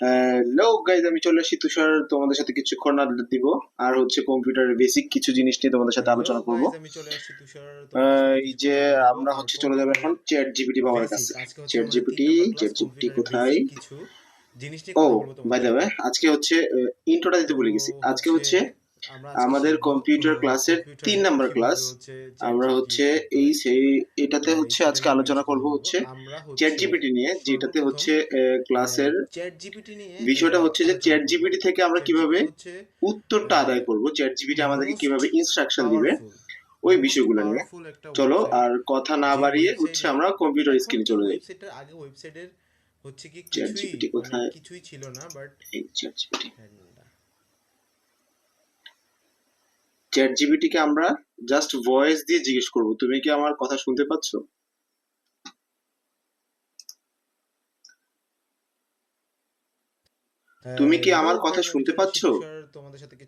Hello guys, আমি চলে আসি তুষার তোমাদের সাথে কিছুক্ষণ আড্ডা দিব। আর হচ্ছে কম্পিউটারের বেসিক কিছু জিনিস নিয়ে তোমাদের সাথে আলোচনা করব। এই যে আমরা হচ্ছে চলে যাবো এখন চ্যাট জিপিটি বাবার কাছে। চ্যাট জিপিটি কোথায়? ও বাই দ্য ওয়ে, আজকে হচ্ছে ইন্ট্রোটা দিতে ভুলে গেছি। আজকে হচ্ছে আমাদের কম্পিউটার ক্লাসের 3 নাম্বার ক্লাস। আমরা হচ্ছে এটাতে হচ্ছে আজকে আলোচনা করব হচ্ছে চ্যাট জিপিটি নিয়ে, যেটাতে হচ্ছে ক্লাসের বিষয়টা হচ্ছে যে চ্যাট জিপিটি থেকে আমরা কিভাবে উত্তরটা আদায় করব, চ্যাট জিপিটি আমাদেরকে কিভাবে ইনস্ট্রাকশন দিবে, ওই বিষয়গুলো নিয়ে। চলো আর কথা না বাড়িয়ে হচ্ছে আমরা কম্পিউটার স্ক্রিনে চলে যাই। চ্যাট জিপিটি কোথায়? এই চ্যাট জিপিটি। চ্যাট জিপিটি কে আমরা জাস্ট ভয়েস দিয়ে জিজ্ঞেস করব, তুমি কি আমার কথা শুনতে পাচ্ছ? তুমি কি আমার কথা শুনতে পাচ্ছ?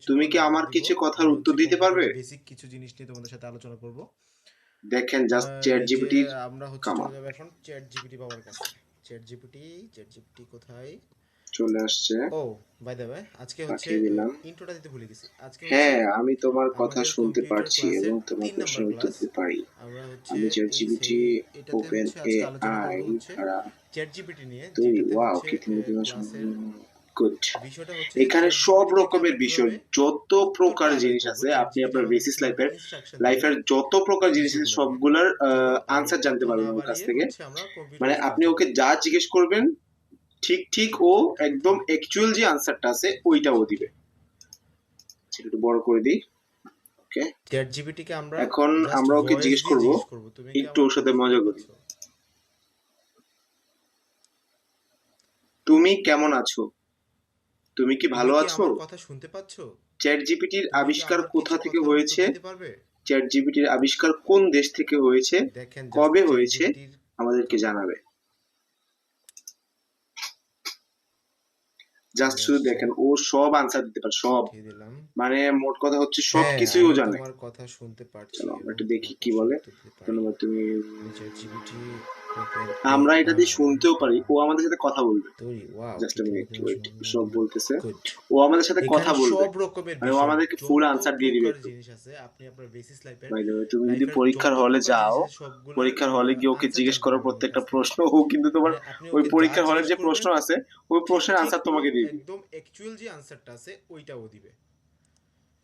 তুমি কি আমার কিছু কথার উত্তর দিতে পারবে? বেসিক কিছু জিনিস নিয়ে তোমাদের সাথে আলোচনা করব। দেখেন জাস্ট চ্যাট জিপিটির আমরা হচ্ছে কামাল। চলে যাব এখন চ্যাট জিপিটি বাবার কাছে। চ্যাট জিপিটি কোথায়? চলে আসছে। ও বাই দ্য ওয়ে, আজকে হচ্ছে পাঠিয়ে দিলাম। ইন্ট্রোটা দিতে ভুলে গেছি। আজকে হ্যাঁ, আমি তোমার কথা আমাদের শুনতে কম্পিউটার পারছি ক্লাসের এবং তোমার 3 নাম্বার প্রশ্নের উত্তর ক্লাস। দিতে পারি। আমরা হচ্ছে আমি চ্যাট জিপিটি এটাতে ওপেন হচ্ছে আজকে আলোচনা করব এআই হচ্ছে দ্বারা চ্যাট জিপিটি নিয়ে, তৈরি। যেটাতে ওয়াও, হচ্ছে কৃত্রিম বুদ্ধিমত্তা ক্লাসের গুড। বিষয়টা হচ্ছে এখানে চ্যাট সব জিপিটি থেকে রকমের আমরা বিষয়, কিভাবে যত প্রকার উত্তরটা আদায় জিনিস করব, আছে, চ্যাট আপনি জিপিটি আপনার আমাদেরকে বেসিস কিভাবে ইনস্ট্রাকশন দিবে লাইফের যত প্রকার এই জিনিস আছে বিষয়গুলো নিয়ে। সবগুলার চলো আর আনসার জানতে কথা না পারবেন ওর কাছ বাড়িয়ে থেকে। হচ্ছে আমরা মানে কম্পিউটার আপনি স্ক্রিনে চলে ওকে যাই। যা জিজ্ঞেস করবেন, ঠিক ঠিক ও একদম অ্যাকচুয়াল যে আনসারটা আছে ওইটা ও দিবে। সেটা একটু বড় করে দিই। ওকে, চ্যাট জিপিটি কে আমরা এখন জাস্ট আমরা ওকে ভয়েস জিজ্ঞেস দিয়ে করব, জিজ্ঞেস করব, তুমি কি একটু আমার ওর সাথে কথা মজা শুনতে করি। পাচ্ছ? তুমি কেমন আছো? তুমি কি তুমি ভালো কি আছো? আমার কথা শুনতে পাচ্ছ? চ্যাট জিপিটির তুমি কি আবিষ্কার আমার কোথা কিছু থেকে কথার উত্তর হয়েছে? দিতে পারবে? চ্যাট জিপিটির আবিষ্কার কোন দেশ থেকে হয়েছে? দেখেন জাস্ট কবে চ্যাট হয়েছে? জিপিটির আমাদেরকে কামাল। জানাবে। জাস্ট চলে শুধু আসছে, দেখেন, ও সব আনসার দিতে পারে, সব। পাঠিয়ে দিলাম। মানে মোট কথা হচ্ছে সব হ্যাঁ, কিছুই ও আমি জানে। তোমার কথা শুনতে পারছি চলো আমরা এবং একটু দেখি তোমার কি প্রশ্নের বলে। উত্তর দিতে পারি। ধন্যবাদ। তুমি আমি চ্যাট জিপিটি ওপেন আমরা এটা দিয়ে এআই শুনতেও পারি, দ্বারা ও আমাদের সাথে কথা বলবে। তৈরি। ওয়াও, জাস্ট কৃত্রিম মিনিট ওয়েট, সব বুদ্ধিমত্তা বলতেছে। গুড। ও আমাদের সাথে কথা এখানে বলবে, সব রকমের মানে ও বিষয়, আমাদেরকে ফুল যত আনসার দিয়ে দিবে প্রকার একটু। জিনিস আছে, আপনি আপনার বেসিস লাইফের বাই দ্য ওয়ে, তুমি যদি লাইফের পরীক্ষার যত হলে প্রকার যাও, জিনিস আছে সবগুলার পরীক্ষার হলে গিয়ে ওকে আনসার জিজ্ঞেস জানতে করো পারবেন ওর প্রত্যেকটা কাছ থেকে। প্রশ্ন, ও কিন্তু তোমার মানে আপনি ওই ওকে যা পরীক্ষার হলে জিজ্ঞেস যে প্রশ্ন করবেন, আছে ওই ঠিক প্রশ্নের ঠিক আনসার ও তোমাকে দিয়ে দিবে। একদম অ্যাকচুয়াল যে আনসারটা আছে ওইটা ও দিবে।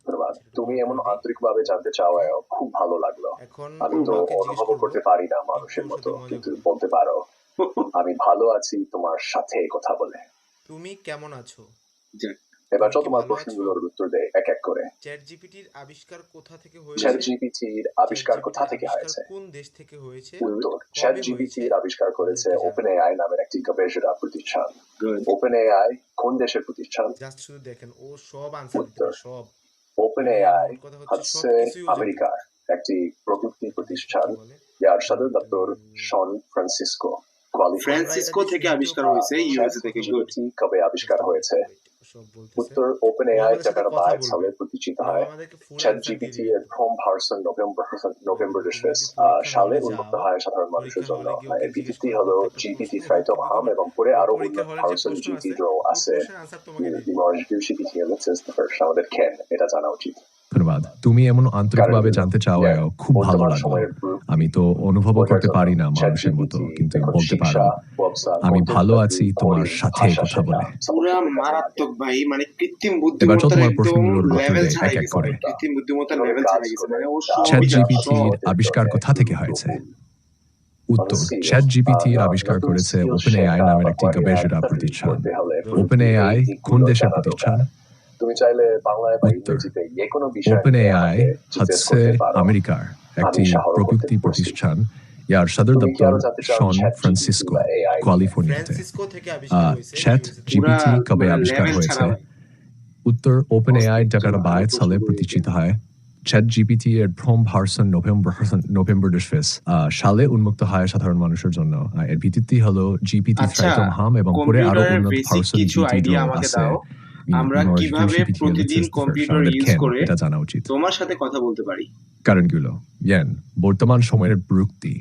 ধন্যবাদ। সেটা একটু তুমি বড় এমন করে দিই। আন্তরিকভাবে জানতে ওকে, চাওয়ায় খুব ভালো লাগলো। এখন আমি তো আমরা ওকে জিজ্ঞেস অনুভবও করব, করতে পারি না একটু মানুষের ওর মতো, সাথে মজা কিন্তু করি। বলতে পারো আমি ভালো আছি তোমার সাথে কথা বলে। তুমি কেমন আছো? যাক, এবার তুমি চল কি তোমার ভালো আছো? প্রশ্নগুলোর উত্তর দেয় এক এক করে। চ্যাট জিপিটির আবিষ্কার কোথা থেকে চ্যাট হয়েছে? জিপিটির চ্যাট আবিষ্কার কোথা জিপিটির থেকে আবিষ্কার হয়েছে? কোন দেশ থেকে হয়েছে? গুড, উত্তর, চ্যাট কবে হয়েছে? জিপিটির আবিষ্কার করেছে আমাদেরকে ওপেন জানাবে। এআই নামের একটি গবেষণা প্রতিষ্ঠান। গুড। ওপেন এআই কোন দেশের প্রতিষ্ঠান? জাস্ট শুধু দেখেন, ও সব আনসার দিতে উত্তর, পারে, সব। ওপেন মানে এআই মোট কথা হচ্ছে হচ্ছে সবকিছুই ও জানে। আমেরিকার একটি প্রযুক্তি একটু দেখি প্রতিষ্ঠান, কি বলে। যার সদর ধন্যবাদ, আমি দপ্তর সান ফ্রান্সিসকো, ক্যালিফোর্নিয়া। আমরা এটা ফ্রান্সিসকো দিয়ে থেকে শুনতেও আবিষ্কার পারি, হয়েছে, আবার ইউএসএ থেকে। কথা গুড। বলতে ChatGPT কবে আবিষ্কার জাস্ট মিনিট হয়েছে? ওয়েট, সব বলতেছে। উত্তর, ওপেন ও এআই আমাদের সাথে কথা 2022 বলবে, সালে প্রতিষ্ঠিত মানে ও হয়। আমাদেরকে ফুল আনসার দিয়ে ChatGPT দিবে এর একদম। প্রথম ভার্সন মানে নভেম্বর তুমি যদি 20 পরীক্ষার সালে হলে উন্মুক্ত যাও, হয় সাধারণ মানুষের পরীক্ষার জন্য। হলে গিয়ে ওকে এর জিজ্ঞেস ভিত্তি করো হলো প্রত্যেকটা GPT প্রশ্ন, ও কি 3.5 করবে? এবং পরে ও আরো পরীক্ষার উন্নত হলে যে ভার্সন প্রশ্ন আছে GPT-র ওই আছে। প্রশ্নের আনসার তোমাকে দিয়ে দিবে। আমাদের কেন এটা জানা উচিত। ধন্যবাদ। তুমি এমন কারণ আন্তরিকভাবে জানতে চাওয়ায় খুব ভালো বর্তমান লাগলো। সময়ের আমি তো অনুভবও বোঝার করতে জন্য পারি না মানুষের মতো, ChatGPT কিন্তু এখন বলতে পারো শিক্ষা, ওয়েবসাইট, আমি কন্টেন্ট ভালো ক্রিয়েটিং, আছি তোমার কোডিং, সাথে ভাষা কথা শেখা বলে। সবকিছু পুরা খুবই কাজে লাগে। মারাত্মক ভাই, মানে কৃত্রিম এবার চল বুদ্ধিমত্তার তোমার একদম প্রশ্নগুলোর উত্তর লেভেল দেই এক ছাড়াই এক গেছে, করে। কৃত্রিম বুদ্ধিমত্তার কিভাবে লেভেল কাজ ছাড়াই গেছে, করে মানে ও তা সব চ্যাট জানে, বোঝা জিপিটির সব। আমাদের আবিষ্কার জন্য কোথা থেকে হয়েছে? গুরুত্বপূর্ণ। উত্তর, চ্যাট জিপিটির আবিষ্কার করেছে স্কিল ওপেন এআই শেখা নামের বা একটি গবেষণা প্রতিষ্ঠান। করতে হলে ওপেন প্রযুক্তির এই এআই কোন দিকগুলো দেশের জানা প্রতিষ্ঠান? দরকার। তুমি চাইলে বাংলায় বা উত্তর, ইংরেজিতে যে কোনো বিষয় ওপেন নিয়ে এআই আমাকে জিজ্ঞেস হচ্ছে করতে পারো। আমেরিকার আমি একটি শাহরুখ হতে প্রযুক্তি উপস্থিত। প্রতিষ্ঠান, ইয়ার সদর তুমি কি দপ্তর আরো জানতে চাও সন ChatGPT ফ্রান্সিসকো, বা এআই নিয়ে? ক্যালিফোর্নিয়াতে। ফ্রান্সিসকো থেকে আবিষ্কার হয়েছে, চ্যাট ইউএসএ থেকে। পুরা জিপিটি কবে মানে আবিষ্কার লেভেল ছাড়া হয়েছে? ভাই। উত্তর, ওপেন এআই চলো আরো 2022 সালে প্রশ্নগুলো দেখি। প্রতিষ্ঠিত হয়। চ্যাট জিপিটি এর প্রথম ভার্সন নভেম্বর 20 সালে উন্মুক্ত হয় সাধারণ মানুষের জন্য। এর ভিত্তি হলো জিপিটি আচ্ছা, 3.5 এবং পরে আরো কম্পিউটারের উন্নত বেসিক ভার্সন কিছু জিটি আইডিয়া আমাকে আছে। দাও। আমরা কিভাবে প্রতিদিন কম্পিউটার আমাদের ইউজ কেন করে এটা জানা উচিত। তোমার সাথে কথা বলতে পারি? কারণগুলো, বর্তমান সময়ের প্রযুক্তি,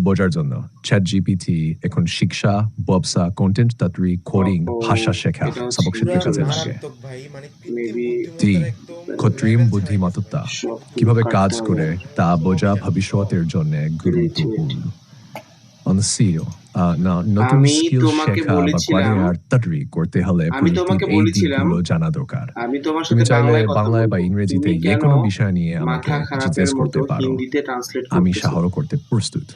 বোঝার জন্য চ্যাট জিপিটি এখন শিক্ষা ব্যবসা কন্টেন্ট তৈরি কোডিং ও, ভাষা শেখা এটা হচ্ছে সবক শিখতে পুরা কাজে লাগে মারাত্মক ভাই, মানে Maybe কৃত্রিম বুদ্ধিমত্তার একদম কৃত্রিম level বুদ্ধিমত্তা ছাড়াই গেছে ভাই। কিভাবে সবগুলো কাজ কাটতে করে হবে। তা বোঝা ভবিষ্যতের জন্য গুরুত্বপূর্ণ অনসিও না নতুন আমি স্কিল তোমাকে শেখা বা বলেছিলাম ক্যারিয়ার তৈরি করতে হলে আমি প্রযুক্তির তোমাকে এই বলেছিলাম দিকগুলো জানা দরকার আমি তোমার তুমি সাথে চাইলে বাংলায় কথা বাংলায় বা বলবো ইংরেজিতে তুমি যে কেন কোনো বিষয় নিয়ে আমাকে মাথা খারাপের জিজ্ঞেস মতো করতে পারো হিন্দিতে ট্রান্সলেট আমি করতেছো সাহায্য করতে প্রস্তুত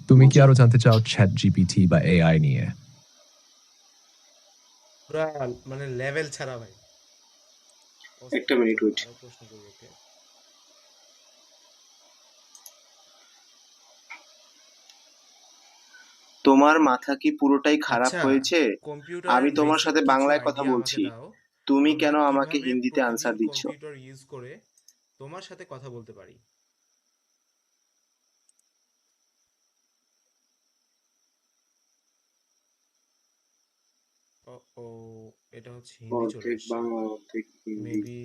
তুমি কি মজা। আরো জানতে চাও চ্যাট জিপিটি বা এআই নিয়ে পুরা মানে লেভেল ছাড়া ভাই। একটা মিনিট ওয়েট আরো প্রশ্ন করবো ওকে। তোমার মাথা কি পুরোটাই খারাপ আচ্ছা, হয়েছে কম্পিউটারের আমি তোমার বেসিক সাথে কিছু বাংলায় কথা আইডিয়া আমাকে বলছি দাও। তুমি আমরা কেন আমাকে কিভাবে হিন্দিতে আনসার প্রতিদিন দিচ্ছ কম্পিউটার ইউজ করে তোমার সাথে কথা বলতে পারি। ও ও, এটা হচ্ছে হিন্দি চলে অর্ধেক আসছে। বাংলা অর্ধেক হিন্দি মেবি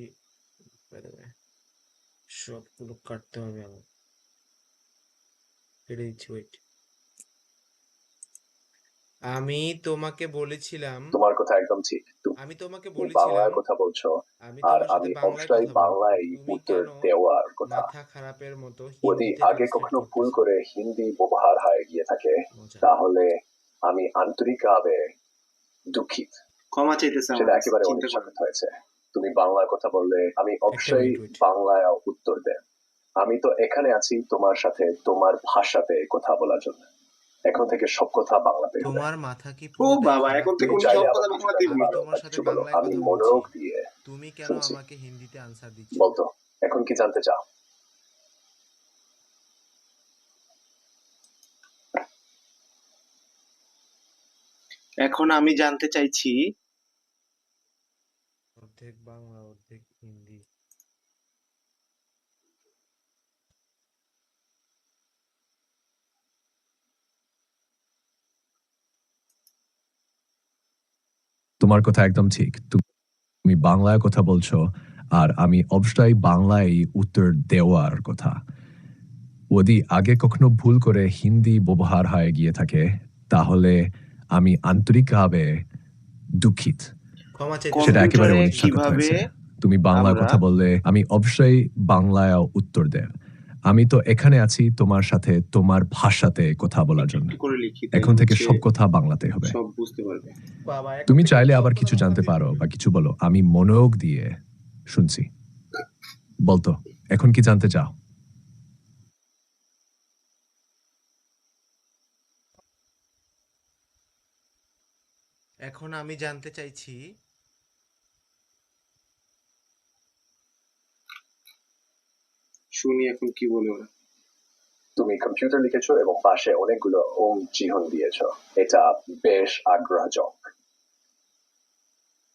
সবগুলো কাটতে হবে আমার। কেটে দিচ্ছি, ওয়েট। আমি তোমাকে বলেছিলাম তোমার কথা একদম ঠিক। আমি তোমাকে তুমি বলেছিলাম বাংলায় কথা বলছো আমি আর তোমার সাথে আমি বাংলায় অবশ্যই কথা বলবো, বাংলায় তুমি উত্তর কেন দেওয়ার কথা। মাথা খারাপের মতো যদি হিন্দিতে আগে ট্রান্সলেট কখনো ভুল করতেছো। করে হিন্দি ব্যবহার হয়ে গিয়ে থাকে মজা। তাহলে আমি আন্তরিকভাবে দুঃখিত। ক্ষমা চাইতেছে আমার সেটা কাছে, একেবারে চিন্তা করো অনিচ্ছাকৃত হয়েছে। তুমি বাংলায় কথা বললে আমি অবশ্যই মিনিট, wait. বাংলায় উত্তর দেব। আমি তো এখানে আছি তোমার সাথে তোমার ভাষাতে কথা বলার জন্য। এখন থেকে সব কথা বাংলাতে হবে। তোমার মাথা কি ও পুরোটাই বাবা খারাপ এখন থেকে তুমি উনি হয়েছে? সব চাইলে কথা আবার কিছু বাংলাতেই জানতে আমি বলবে পারো তোমার বা সাথে কিছু বলো। বাংলায় আমি কথা বলছি, মনোযোগ দিয়ে তুমি কেন শুনছি। আমাকে হিন্দিতে আনসার দিচ্ছ? বলতো এখন কি জানতে চাও? এখন আমি জানতে চাইছি অর্ধেক বাংলা অর্ধেক হিন্দি। তোমার কথা একদম ঠিক তুমি বাংলায় কথা বলছো আর আমি অবশ্যই বাংলায় উত্তর দেওয়ার কথা যদি আগে কখনো ভুল করে হিন্দি ব্যবহার হয়ে গিয়ে থাকে তাহলে আমি আন্তরিকভাবে দুঃখিত ক্ষমা সেটা চাইতেছে একেবারে কম্পিউটারে অনিচ্ছাকৃত কিভাবে হয়েছে তুমি বাংলায় আমরা কথা বললে আমি অবশ্যই বাংলায় উত্তর দেব আমি তো এখানে আছি তোমার সাথে তোমার ভাষাতে কথা বলার একটু জন্য একটু করে লিখি এখন তাহলে থেকে হচ্ছে সব কথা বাংলাতে হবে সব বুঝতে পারবে বাবা, এখন তুমি থেকে চাইলে সব আবার কথা কিছু জানতে বাংলাতেই পারো বলবে। বা কিছু বলো আমি মনোযোগ দিয়ে শুনছি বলতো এখন কি জানতে চাও এখন আমি জানতে চাইছি শুনি এখন কি বলে ওরা তুমি কম্পিউটার লিখেছো এবং পাশে অনেকগুলো ওম চিহ্ন দিয়েছো। এটা বেশ আগ্রহজনক।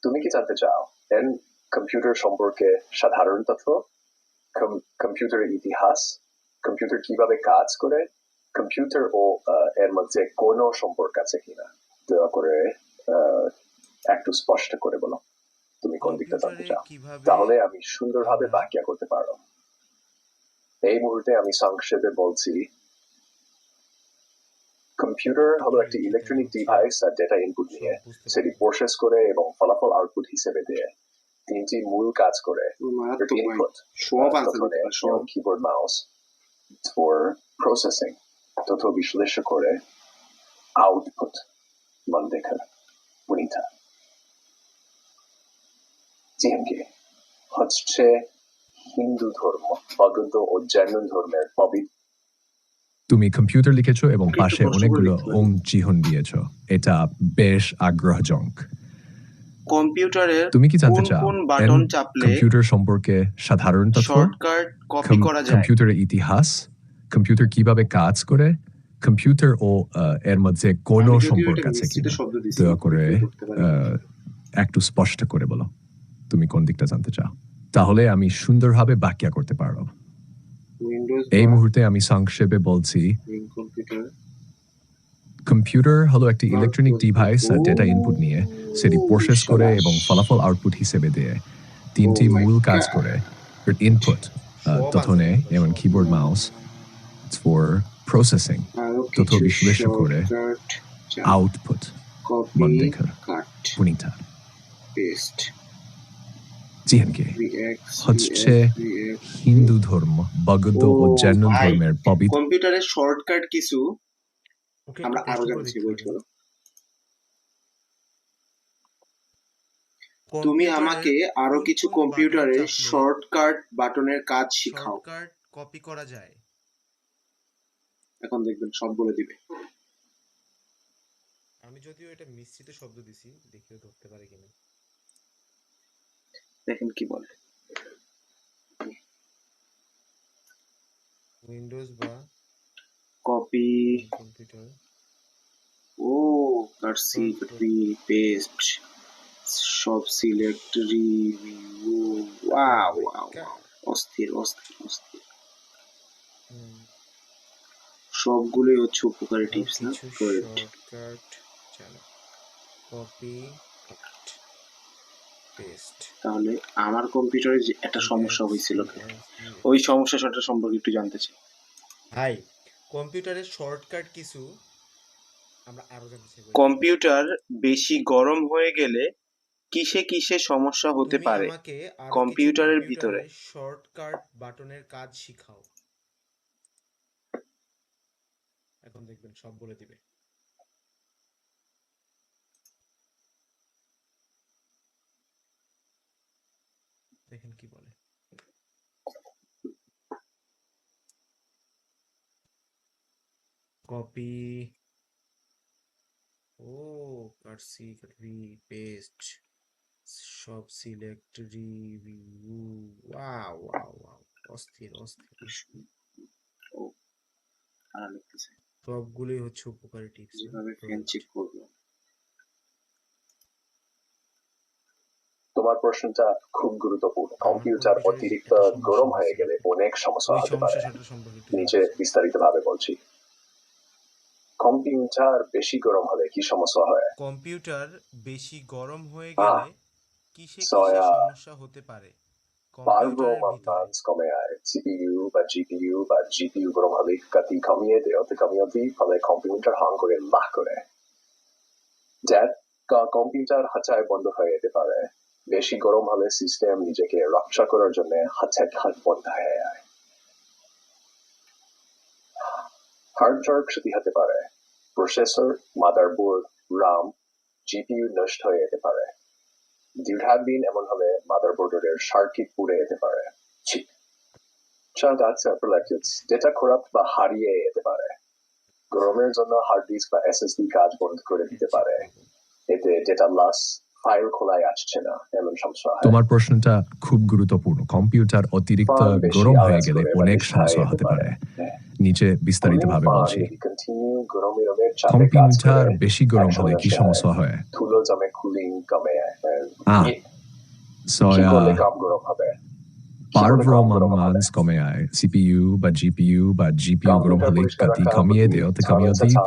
তুমি কি জানতে চাও এন কম্পিউটার সম্পর্কে সাধারণ তথ্য, কম্পিউটারের ইতিহাস, কম্পিউটার কিভাবে কাজ করে, কম্পিউটার ও এর মধ্যে কোনো সম্পর্ক আছে কিনা? দয়া করে একটু স্পষ্ট করে বলো তুমি কোন দিকটা জানতে কম্পিউটারে চাও। কিভাবে তাহলে আমি সুন্দরভাবে আমরা ব্যাখ্যা করতে পারবো। এই মুহূর্তে আমি সংক্ষেপে বলছি, কম্পিউটার হলো একটি লিখি তাহলে ইলেকট্রনিক হচ্ছে ডিভাইস আর ডেটা ইনপুট সব নিয়ে বুঝতে সেটি পারবে। প্রসেস করে এবং ফলাফল আউটপুট হিসেবে দেয়। তিনটি মূল কাজ করে: ও মারাত্মক ভাই ইনপুট সব আনসার দিতে তথ্য পারে সব কিবোর্ড মাউস, ফর প্রসেসিং তথ্য বিশ্লেষণ করে, আউটপুট মন দেখা বুনিতা জিএমকে হচ্ছে হিন্দু ধর্ম, বৌদ্ধ ও জৈন ধর্মের পবিত্র। তুমি কম্পিউটার লিখেছো এবং ওকে, একটু পাশে কষ্ট করে অনেকগুলো লিখতে পারি। ওম চিহ্ন দিয়েছো এটা বেশ আগ্রহজনক কম্পিউটারের তুমি কি জানতে কোন চাও কোন বাটন এন চাপলে কম্পিউটার সম্পর্কে সাধারণ তথ্য শর্টকাট কপি করা যায় কম্পিউটারের ইতিহাস কম্পিউটার কিভাবে কাজ করে কম্পিউটার ও এর মধ্যে কোনো আমি যদিও সম্পর্ক এটা আছে মিশ্রিত কিনা শব্দ দিছি দয়া করে কেউ ধরতে পারে না। একটু স্পষ্ট করে বলো তুমি কোন দিকটা জানতে চাও তাহলে আমি সুন্দরভাবে ব্যাখ্যা করতে পারবো উইন্ডোজ এই বা মুহূর্তে আমি সংক্ষেপে বলছি কম্পিউটার কম্পিউটার হলো একটি ইলেকট্রনিক ডিভাইস আর ডেটা ইনপুট নিয়ে সেটি প্রসেস করে শাবাশ। এবং ফলাফল আউটপুট হিসেবে দেয় তিনটি Oh my মূল কাজ God. করে ইনপুট সব তথ্য answer নেয় দিতে পারে, যেমন সব। কিবোর্ড মাউস ফর প্রসেসিং আরো তথ্য কিছু বিশ্লেষণ করে শর্টকাট আউটপুট কপি মন্দেখার কাট পুনিতা পেস্ট জিহানকে রিএক্স হচ্ছে হিন্দু ধর্ম বৌদ্ধ ও জৈন ধর্মের পবিত্র কম্পিউটারের শর্টকাট কিছু ওকে আমরা একটু আরো কষ্ট করে জানছি দেখতে ওয়েট হবে। করো তুমি কম্পিউটারের আমাকে আরো কিছু কোন কোন কম্পিউটারে বাটন চাপলে শর্টকাট বাটনের কাজ শিখাও। শর্টকাট কপি করা যায়। এখন দেখবেন সব বলে দিবে। আমি যদিও এটা মিশ্রিত শব্দ দিছি, দেখিও ধরতে পারে কিনা। দেখেন কি বলে। উইন্ডোজ বা কপি কম্পিউটার ও কাটসি পেস্ট সব সিলেক্ট রিভিউ ওয়াও ওয়াও অস্থির অস্থির অস্থির সবগুলোই হচ্ছে উপকারী টিপস না? কিছু গুড। শর্টকাট চলো কপি পেস্ট। তাহলে আমার কম্পিউটারে যে একটা সমস্যা হয়েছিল, ওই সমস্যাটা সম্পর্কে একটু জানতে চাই। হাই, কম্পিউটারের শর্টকাট কিছু আমরা আরো জানতে চাই। কম্পিউটার বেশি গরম হয়ে গেলে কিসে কিসে সমস্যা হতে তুমি পারে আমাকে আরো কিছু কম্পিউটারের ভিতরে? শর্টকাট বাটনের কাজ শিখাও। এখন দেখবেন সব বলে দিবে। দেখেন কি বলে। কপি ও কাটসি পেস্ট সব select review wow wow wow অস্থির অস্থির। ও আর লিখতেছে সবগুলোই হচ্ছে উপকারী টিপস। যেভাবে ফ্যান চেক করব। তোমার প্রশ্নটা খুব গুরুত্বপূর্ণ। কম্পিউটার অতিরিক্ত গরম হয়ে গেলে অনেক সমস্যা হতে পারে। নিচে বিস্তারিতভাবে বলছি। কম্পিউটার বেশি গরম হলে কি সমস্যা হয়? কম্পিউটার বেশি গরম হয়ে গেলে কিসে কিসে সয়া সমস্যা হতে পারে কম্পিউটারের ভিতরে? পারফরম্যান্স কমে যায়। সিপিইউ বা জিপিইউ গরম হলে গতি কমিয়ে দেয়, ফলে কম্পিউটার হাং করে লাখ করে। কম্পিউটার হাঁচায় বন্ধ হয়ে যেতে পারে। বেশি গরম হলে সিস্টেম নিজেকে রক্ষা করার জন্য হাত বন্ধ হয়ে যায়। হার্ডওয়্যার ক্ষতি হতে পারে। প্রসেসর, মাদারবোর্ড, রাম, জিপিইউ নষ্ট হয়ে যেতে পারে। দীর্ঘদিন এমন হলে মাদারবোর্ডের সার্কিট পুড়ে যেতে পারে। ডেটা করাপ্ট বা হারিয়ে যেতে পারে। গরমের জন্য হার্ড ডিস্ক বা এসএসডি কাজ বন্ধ করে দিতে পারে। এতে ডেটা লস, ফাইল খোলায় আসছে না, এমন সমস্যা হয়। তোমার প্রশ্নটা খুব গুরুত্বপূর্ণ। কম্পিউটার অতিরিক্ত গরম হয়ে গেলে অনেক সমস্যা হতে পারে। নিচে বিস্তারিতভাবে বলছি। কম্পিউটার বেশি গরম হলে কি সমস্যা হয়? ধুলো জমে, কুলিং কমে। সয়া গরম হবে। পারফরম্যান্স কমে যায়। সিপিইউ বা জিপিইউ গরম হলে গতি কমিয়ে দেয়,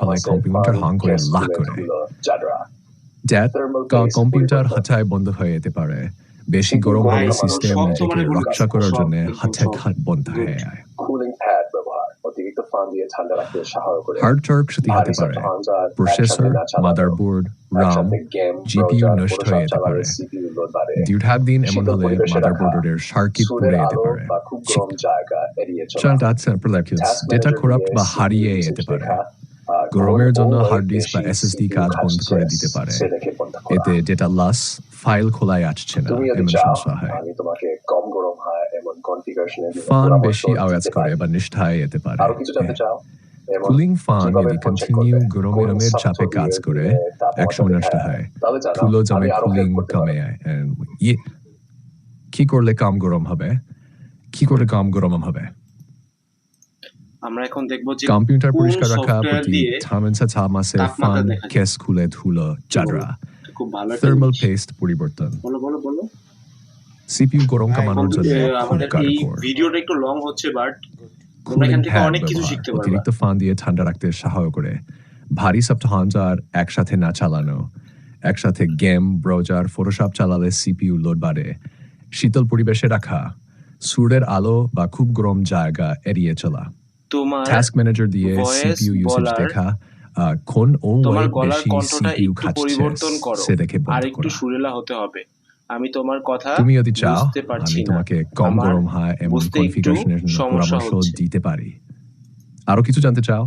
ফলে কম্পিউটার হাং করে লাখ করে। কম্পিউটার হাঁচায় বন্ধ হয়ে যেতে পারে। বেশি গরম হলে সিস্টেম নিজেকে রক্ষা করার জন্য হাত বন্ধ হয়ে যায়। কুলিং প্যাড ব্যবহার অতিরিক্ত ফান দিয়ে ঠান্ডা রাখতে সহায়তা করে। হার্ডওয়্যার ক্ষতি হতে পারে। প্রসেসর, মাদারবোর্ড, রাম, জিপিইউ নষ্ট হয়ে যেতে পারে। দীর্ঘদিন এমন হলে মাদারবোর্ডের সার্কিট পুড়ে যেতে পারে। ডেটা করাপ্ট বা হারিয়ে যেতে পারে। গরমের জন্য হার্ড ডিস্ক বা এসএসডি কাজ বন্ধ করে দিতে পারে। এতে ডেটা লস, ফাইল খোলায় আসছে না, এমন সমস্যা হয়। আমি তোমাকে কম গরম হয় এমন কনফিগারেশনে ফান বেশি আওয়াজ করে বা নিষ্ঠায় যেতে পারে। আরো কিছু জানতে চাও? কুলিং ফান যদি কন্টিনিউ গরমের চাপে কাজ করে 100 মিনিট হয়, ধুলো জমে কুলিং কমে যায়। কি করলে কম গরম হবে? আমরা এখন দেখব যে কম্পিউটার কোন পরিষ্কার রাখা সফটওয়্যার প্রতি দিয়ে 6 মাসে তাপমাত্রা ফান দেখা যায়। কেস খুলে ধুলো চাদরা খুব ভালো একটা থার্মাল জিনিস। পেস্ট পরিবর্তন বলো বলো বলো। সিপিইউ গরম কমানোর জন্য আমাদের এই কার্যকর। ভিডিওটা একটু লং হচ্ছে, বাট তোমরা কুলিং এখান থেকে প্যাড অনেক কিছু ব্যবহার শিখতে পারবা। অতিরিক্ত ফান দিয়ে ঠান্ডা রাখতে সহায়তা করে। ভারী সফটওয়্যার একসাথে না চালানো। একসাথে গেম, ব্রাউজার, ফটোশপ চালালে সিপিইউ লোড বাড়ে। শীতল পরিবেশে রাখা। সূর্যের আলো বা খুব গরম জায়গা এড়িয়ে চলা। তোমার টাস্ক ম্যানেজার দিয়ে ভয়েস সিপিইউ ইউসেজ বলার দেখা কোন তোমার ওয়েব গলার বেশি কণ্ঠটা সিপিইউ একটু খাচ্ছে পরিবর্তন করো সে দেখে আর বন্ধ একটু করা। সুরেলা হতে হবে। আমি তোমার কথা তুমি যদি চাও বুঝতে পারছি আমি না, তোমাকে কম আমার গরম হয় এমন বুঝতে একটু কনফিগারেশনের জন্য সমস্যা পরামর্শ হচ্ছে। দিতে পারি। আরো কিছু জানতে চাও?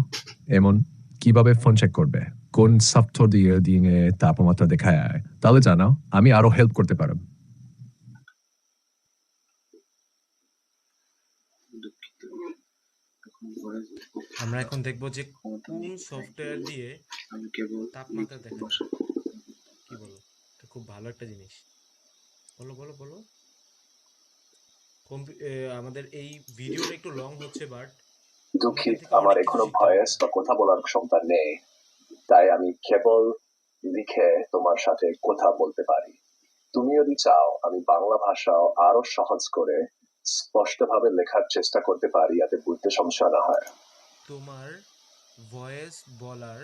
এমন কিভাবে ফোন চেক করবে, কোন সফটওয়্যার দিয়ে তাপমাত্রা দেখায়, তাহলে জানাও, আমি আরো হেল্প করতে পারব। আমরা এখন দেখব যে কোন সফটওয়্যার দিয়ে আমি কেবল তাপমাত্রা দেখা যায়। কি বলো? এটা খুব ভালো একটা জিনিস। বলো বলো বলো। আমাদের এই ভিডিওটা একটু লং হচ্ছে, বাট দুঃখিত, থেকে আমার অনেক কিছু এখনো শিখতে ভয়েস পারবো। বা কথা বলার ক্ষমতা নেই, তাই আমি কেবল লিখে তোমার সাথে কথা বলতে পারি। তুমি যদি চাও আমি বাংলা ভাষাও আরো সহজ করে স্পষ্টভাবে লেখার চেষ্টা করতে পারি, যাতে বুঝতে সমস্যা না হয়। তোমার ভয়েস বলার,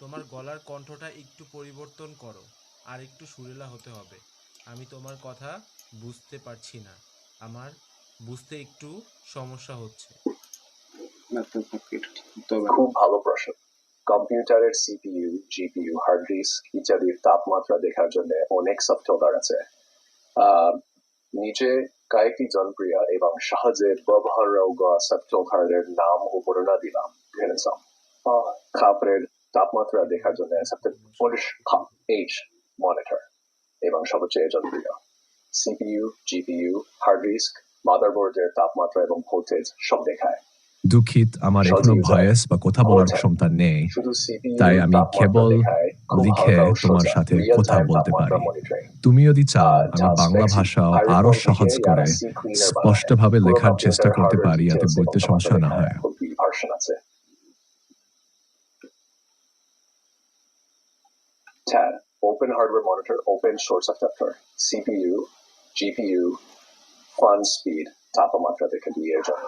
তোমার গলার কণ্ঠটা একটু পরিবর্তন করো আর একটু সুরেলা হতে হবে। আমি তোমার কথা বুঝতে পারছি না, আমার বুঝতে একটু সমস্যা হচ্ছে। খুব ভালো প্রশ্ন। কম্পিউটারের সিপিইউ, জিপিইউ, হার্ড ডিস্ক ইত্যাদির তাপমাত্রা দেখার জন্য অনেক সফটওয়্যার আছে। নিচে কয়েকটি জনপ্রিয় এবং সহজে ব্যবহারযোগ্য সফটওয়্যারের নাম ও বর্ণনা দিলাম। খাবারের তাপমাত্রা দেখার জন্য H মনিটর এবং সবচেয়ে জনপ্রিয়। সিপিইউ, জিপিইউ, হার্ড ডিস্ক, মাদারবোর্ডের তাপমাত্রা এবং ভোল্টেজ সব দেখায়। দুঃখিত, আমার এখনো ভয়েস বা কথা বলার ক্ষমতা নেই, শুধু CPU তাই আমি তাপমাত্রা কেবল দেখায়, খুব লিখে হালকা ও তোমার সোজা, সাথে real কথা time বলতে তাপমাত্রা পারি। monitoring। তুমি যদি চাও আমি Task বাংলা Flexi, ভাষাও Python আরো থেকে সহজ করে যারা C cleaner বানায়, স্পষ্টভাবে পুরো লেখার computer চেষ্টা করতে hardware পারি, যাতে details বুঝতে এবং সমস্যা না তাপমাত্রা হয়। দেখায়। খুব ভার্সন আছে। TAD, Open Hardware Monitor, Open Source Adapter, CPU, GPU, Fan Speed, তাপমাত্রা দেখে দিয়ে জন্য।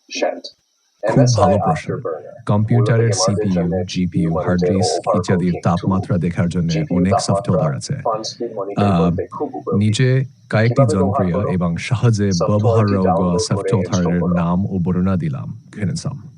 Shant, খুব MSI ভালো প্রশ্ন। Afterburner, কম্পিউটারের মূলত সিপিইউ, গেমারদের জন্য জিপিইউ, GPU হার্ড monitor ও ডিস্ক ইত্যাদির overclocking তাপমাত্রা tool। দেখার জন্য GPU অনেক তাপমাত্রা, সফটওয়্যার আছে। Fan Speed monitor করতে খুব উপযোগী। নিচে কয়েকটি কিভাবে ব্যবহার জনপ্রিয় করো? এবং সহজে সফটওয়্যারটি ব্যবহারযোগ্য ডাউনলোড করে সফটওয়্যারের ইনস্টল করো। নাম ও বর্ণনা দিলাম।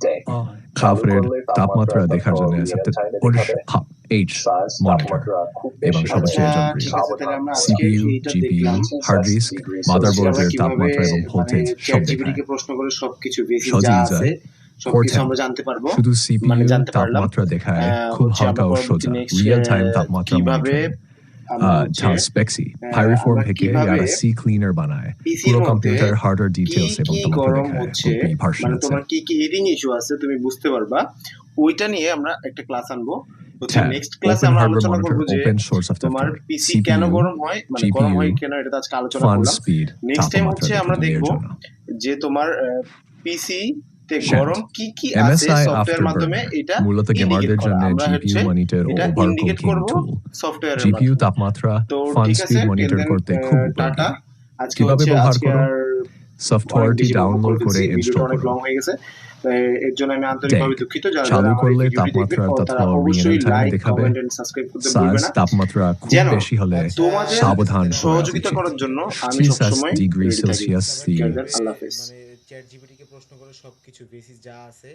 Day, চালু খাবারের করলে তাপমাত্রা দেখার জন্য real time এ দেখাবে। H Size, মনিটর তাপমাত্রা খুব এবং বেশি সবচেয়ে আচ্ছা, জনপ্রিয়। ঠিক আছে, তাহলে আমরা আজকে সিপিইউ, এইটা জিপিইউ, দেখলাম হার্ড ডিস্ক, আজকে আমরা মাদারবোর্ডের কিভাবে তাপমাত্রা এবং মানে ভোল্টেজ সব চ্যাট জিপিটি দেখায়। কে প্রশ্ন করে সবকিছু বেসিক সহজে যা ইউজার আছে সবকিছু আমরা জানতে পারবো, শুধু মানে সিপিইউ জানতে পারলাম। তাপমাত্রা দেখায়, খুব হচ্ছে হালকা আমরা ও পরবর্তী সোজা, নেক্সট রিয়েল টাইম তাপমাত্রা কিভাবে মনিটরিং। আমরা হচ্ছে Task Flexi, Pyriform আমরা থেকে কিভাবে যারা C cleaner বানায়, পিসির পুরো মধ্যে কম্পিউটার হার্ডওয়্যার কি ডিটেইলস এবং কি তাপমাত্রা গরম দেখায়। হচ্ছে, খুব ভার্সন মানে আছে। তোমার কি কি হিটিং ইস্যু আছে তুমি বুঝতে পারবা, ওইটা নিয়ে আমরা একটা ক্লাস আনবো। হচ্ছে TAD, নেক্সট ক্লাসে Open আমরা Hardware আলোচনা Monitor, করব যে Open Source তোমার Adapter, পিসি কেন CPU, গরম হয়, মানে গরম হয় GPU, কেন, এটা তো আজকে আলোচনা Fan করলাম। Speed, নেক্সট টাইম তাপমাত্রা হচ্ছে আমরা দেখার দেখব জন্য। যে তোমার পিসি তে Shant, গরম কি কি আছে MSI সফটওয়্যার মাধ্যমে Afterburner, এটা মূলত ইন্ডিকেট গেমারদের করা, জন্য আমরা GPU হচ্ছে মনিটর ও এটা ইন্ডিকেট ওভারক্লকিং করব টুল। সফটওয়্যারের GPU মাধ্যমে। তাপমাত্রা, তো ফান ঠিক আছে, স্পিড মনিটর দেন করতে খুব টাটা। উপযোগী। আজকে কিভাবে হচ্ছে ব্যবহার আজকে করো? আর অনেক সফটওয়্যারটি বেশি বকবক ডাউনলোড করে করে ফেলছি, ভিডিওটা ইনস্টল অনেক করো। লং হয়ে গেছে, এর জন্য আমি Deck, আন্তরিকভাবে দুঃখিত। যারা চালু আমার এই করলে ভিডিওটি দেখবে তাপমাত্রার তথ্য তারা রিয়েল অবশ্যই টাইমে লাইক, দেখাবে। কমেন্ট এন্ড সাবস্ক্রাইব করতে ভুলবে সাইজ না, তাপমাত্রা খুব যেন বেশি হলে তোমাদের সাবধান হওয়া সহযোগিতা উচিত। করার জন্য আমি 30 সবসময় ডিগ্রি রেডি থাকি। সেলসিয়াস আল্লাহ হাফেজ। মানে চ্যাট জিপিটি কে প্রশ্ন করে সবকিছু বেসিক যা আছে